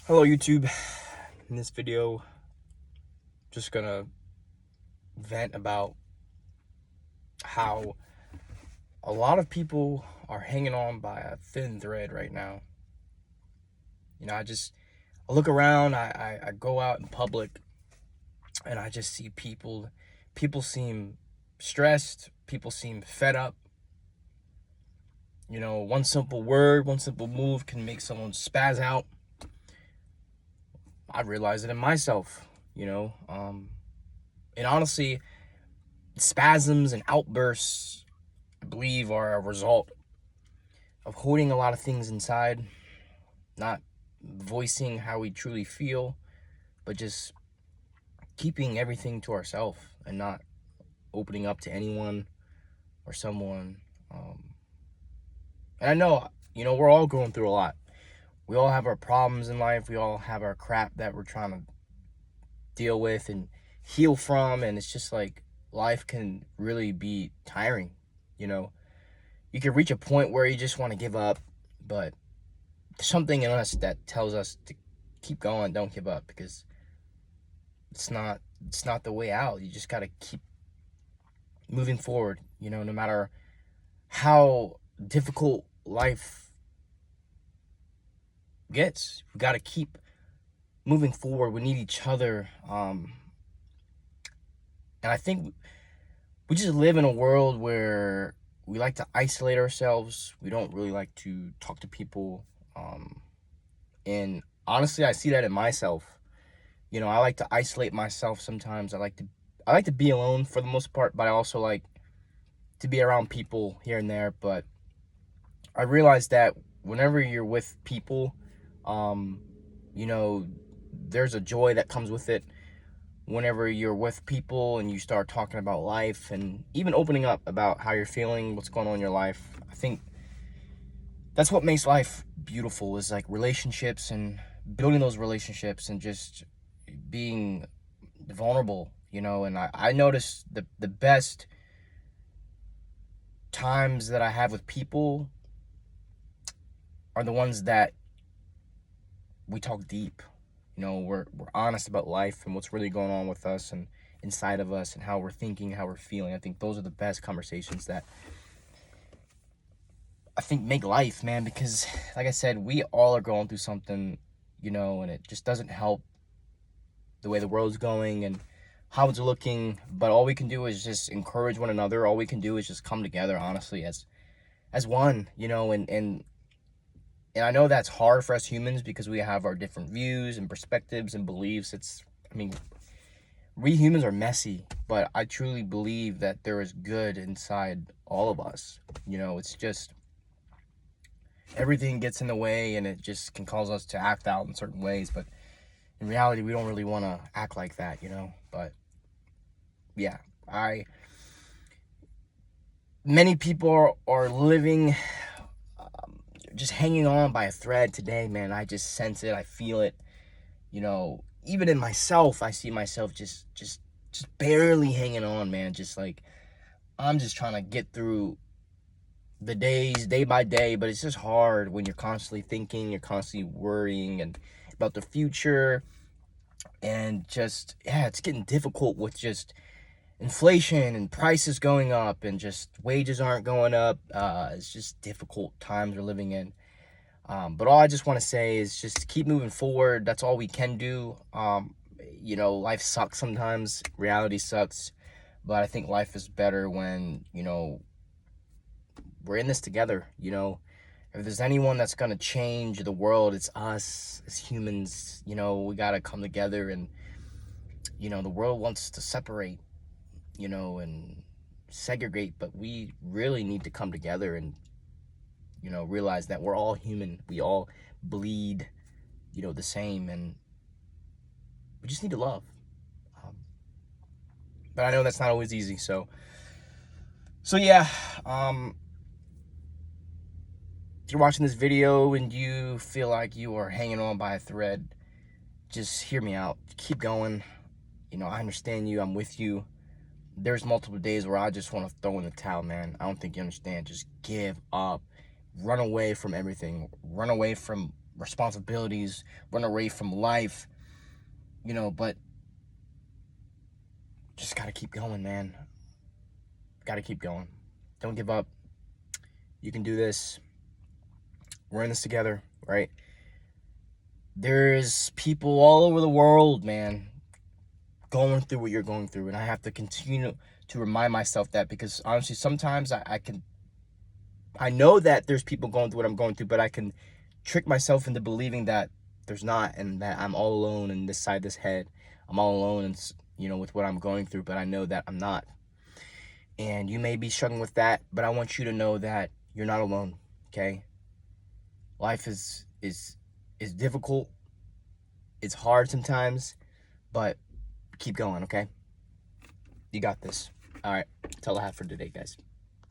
Hello YouTube. In this video, just gonna vent about how a lot of people are hanging on by a thin thread right now. I look around, I go out in public, and I just see people seem stressed, people seem fed up. One simple word, one simple move can make someone spaz out. I realize it in myself, and honestly, spasms and outbursts, I believe, are a result of holding a lot of things inside, not voicing how we truly feel, but just keeping everything to ourselves and not opening up to anyone or someone. And I know, we're all going through a lot. We all have our problems in life. We all have our crap that we're trying to deal with and heal from. And it's just like life can really be tiring. You can reach a point where you just want to give up, but there's something in us that tells us to keep going, don't give up, because it's not the way out. You just got to keep moving forward, no matter how difficult life gets. We got to keep moving forward. We need each other. And I think we just live in a world where we like to isolate ourselves. We don't really like to talk to people. And honestly, I see that in myself. I like to isolate myself sometimes. I like to be alone for the most part, but I also like to be around people here and there. But I realized that whenever you're with people, there's a joy that comes with it. Whenever you're with people and you start talking about life and even opening up about how you're feeling, what's going on in your life, I think that's what makes life beautiful, is like relationships and building those relationships and just being vulnerable, and I notice the best times that I have with people are the ones that we talk deep. We're honest about life and what's really going on with us and inside of us and how we're thinking, how we're feeling. I think those are the best conversations that I think make life, man, because like I said, we all are going through something, and it just doesn't help the way the world's going and how it's looking. But all we can do is just encourage one another. All we can do is just come together, honestly, as one, and I know that's hard for us humans because we have our different views and perspectives and beliefs. We humans are messy, but I truly believe that there is good inside all of us. It's just everything gets in the way and it just can cause us to act out in certain ways. But in reality, we don't really want to act like that, But yeah, many people are living just hanging on by a thread today, man. I just sense it. I feel it. Even in myself, I see myself just barely hanging on, man. Just like I'm just trying to get through the days, day by day, but it's just hard when you're constantly thinking, you're constantly worrying and about the future, and just it's getting difficult with just inflation and prices going up and just wages aren't going up. It's just difficult times we're living in. But all I just want to say is just keep moving forward. That's all we can do. Life sucks sometimes. Reality sucks. But I think life is better when, we're in this together. If there's anyone that's going to change the world, it's us as humans. We got to come together. And, the world wants to separate, and segregate. But we really need to come together and realize that we're all human. We all bleed, the same, and we just need to love. But I know that's not always easy. So yeah. If you're watching this video and you feel like you are hanging on by a thread, just hear me out. Keep going. I understand you. I'm with you. There's multiple days where I just want to throw in the towel, man. I don't think you understand. Just give up. Run away from everything. Run away from responsibilities, run away from life, but just gotta keep going, man. Gotta keep going. Don't give up. You can do this. We're in this together, right? There's people all over the world, man, going through what you're going through, and I have to continue to remind myself that, because honestly, sometimes I know that there's people going through what I'm going through, but I can trick myself into believing that there's not, and that I'm all alone in this side of this head. I'm all alone, and with what I'm going through, but I know that I'm not. And you may be struggling with that, but I want you to know that you're not alone. Okay? Life is difficult. It's hard sometimes, but keep going. Okay? You got this. All right. That's all I have for today, guys.